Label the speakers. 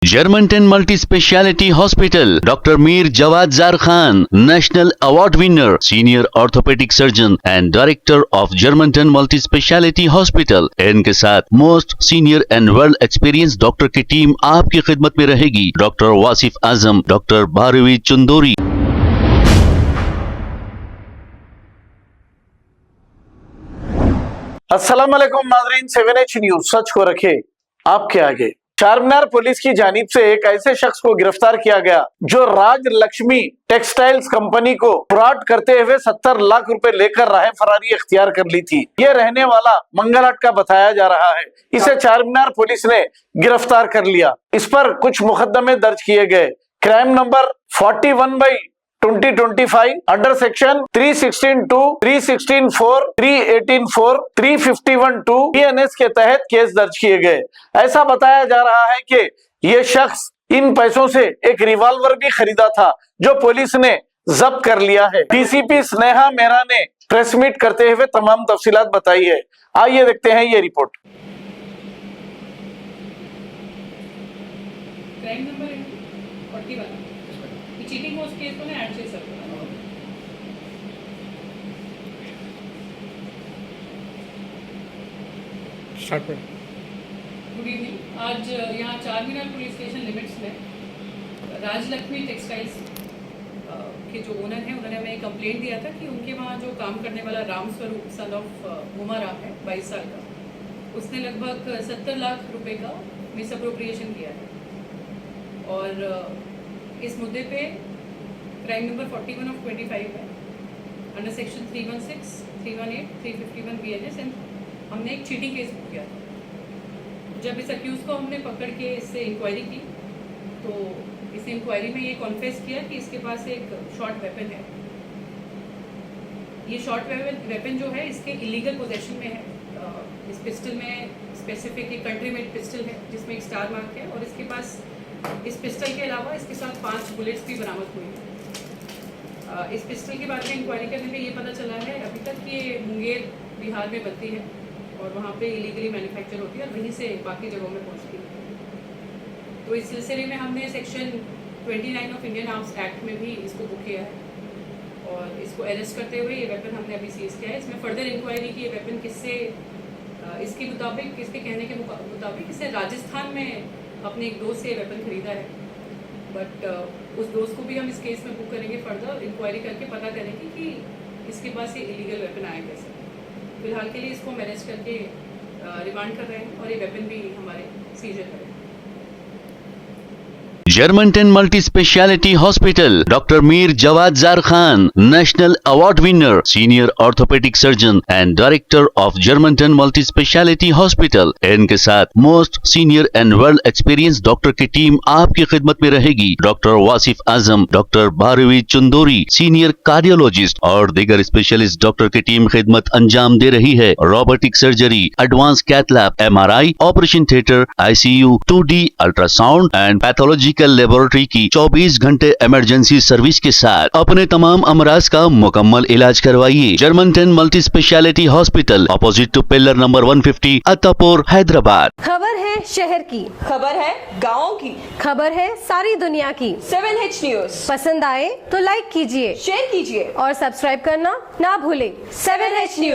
Speaker 1: Germantown Multi Speciality Hospital, Dr. Mir Jawad Zar Khan, National Award winner, Senior Orthopedic Surgeon and Director of Germantown Multi Speciality Hospital। इनके साथ most senior and world experience doctor की team आपकी खिदमत में रहेगी। Doctor Wasif Azam, doctor Bharvi Chandori.
Speaker 2: अस्सलाम वालेकुम नाज़रीन, 7H न्यूज सच को रखे आपके आगे। चारमीनार पुलिस की जानिब से एक ऐसे शख्स को गिरफ्तार किया गया जो राज लक्ष्मी टेक्सटाइल्स कंपनी को फ्रॉड करते हुए 70 लाख रुपए लेकर राह फरारी इख्तियार कर ली थी। ये रहने वाला मंगलहाट का बताया जा रहा है। इसे चारमीनार पुलिस ने गिरफ्तार कर लिया। इस पर कुछ मुकदमे दर्ज किए गए। Crime number 41/2025 under section 316(2), 316(4), 318(4), 351(2) BNS के तहत केस दर्ज किए गए। ऐसा बताया जा रहा है कि ये शख्स इन पैसों से एक रिवॉल्वर भी खरीदा था जो पुलिस ने जब्त कर लिया है। डीसीपी स्नेहा मेहरा ने प्रेस मीट करते हुए तमाम तफसीलात बताई है। आइए देखते हैं ये रिपोर्ट।
Speaker 3: क्राइम नंबर 41 चीटिंग हो केस को ऐड చేశారు गुड इवनिंग। आज यहाँ चारमीनार पुलिस स्टेशन लिमिट्स में राजलक्ष्मी टेक्सटाइल्स के जो ओनर हैं उन्होंने हमें कंप्लेंट दिया था कि उनके वहाँ जो काम करने वाला राम स्वरूप सन ऑफ उमा राम है 22 साल का, उसने लगभग 70 लाख रुपए का मिसअप्रोप्रिएशन किया है। और इस मुद्दे पे क्राइम नंबर 41/25 है अंडर सेक्शन 316, 318, 351 BNS एंड हमने एक चीटिंग केस बुक किया था। जब इस अक्यूज को हमने पकड़ के इससे इंक्वायरी की तो इस इंक्वायरी में ये कॉन्फेस किया कि इसके पास एक शॉर्ट वेपन है। ये शॉर्ट वेपन जो है इसके इलीगल पोजेशन में है। इस पिस्टल में स्पेसिफिक एक कंट्री मेड पिस्टल है जिसमें एक स्टार मार्क है और इसके पास इस पिस्टल के अलावा इसके साथ 5 बुलेट्स भी बरामद हुए हैं। इस पिस्टल के बारे में इंक्वायरी करने में ये पता चला है अभी तक ये मुंगेर बिहार में बनती है और वहाँ पे इलीगली मैन्युफैक्चर होती है और वहीं से बाकी जगहों में पहुँचती है। तो इस सिलसिले में हमने section 29 of Indian arms act में भी इसको बुक किया है और इसको अरेस्ट करते हुए ये वेपन हमने अभी सीज किया है। इसमें फर्दर इंक्वायरी की ये वेपन किससे, इसके मुताबिक, इसके कहने के मुताबिक इसे राजस्थान में अपने एक दोस्त से वेपन खरीदा है। बट उस दोस्त को भी हम इस केस में बुक करेंगे, फर्दर इंक्वायरी करके पता करेंगे कि इसके पास ये इलीगल वेपन आया कैसे। फिलहाल के लिए इसको मैनेज करके रिमांड कर रहे हैं और ये वेपन भी हमारे सीजर करें।
Speaker 1: Germantown Multi Speciality Hospital, Dr. Mir Jawad Zar Khan, National Award winner, Senior Orthopedic Surgeon and Director of Germantown Multi Speciality Hospital। इनके साथ most senior and world experience doctor की टीम आपकी खिदमत में रहेगी। Doctor Wasif Azam, doctor Bharvi Chandori, senior cardiologist और दीगर specialist doctor की टीम खिदमत अंजाम दे रही है। Robotic surgery, advance cath lab, MRI, operation theatre, ICU, 2D ultrasound and pathology laboratory की 24 घंटे इमरजेंसी सर्विस के साथ अपने तमाम अमराज का मुकम्मल इलाज करवाइए। Germanten multi speciality hospital, opposite to pillar number 150, Attapur, Hyderabad.
Speaker 4: खबर है शहर की,
Speaker 5: खबर है गाँव की,
Speaker 4: खबर है सारी दुनिया की।
Speaker 5: 7H न्यूज
Speaker 4: पसंद आए तो लाइक कीजिए,
Speaker 5: शेयर कीजिए
Speaker 4: और सब्सक्राइब करना ना भूले।
Speaker 5: 7H news.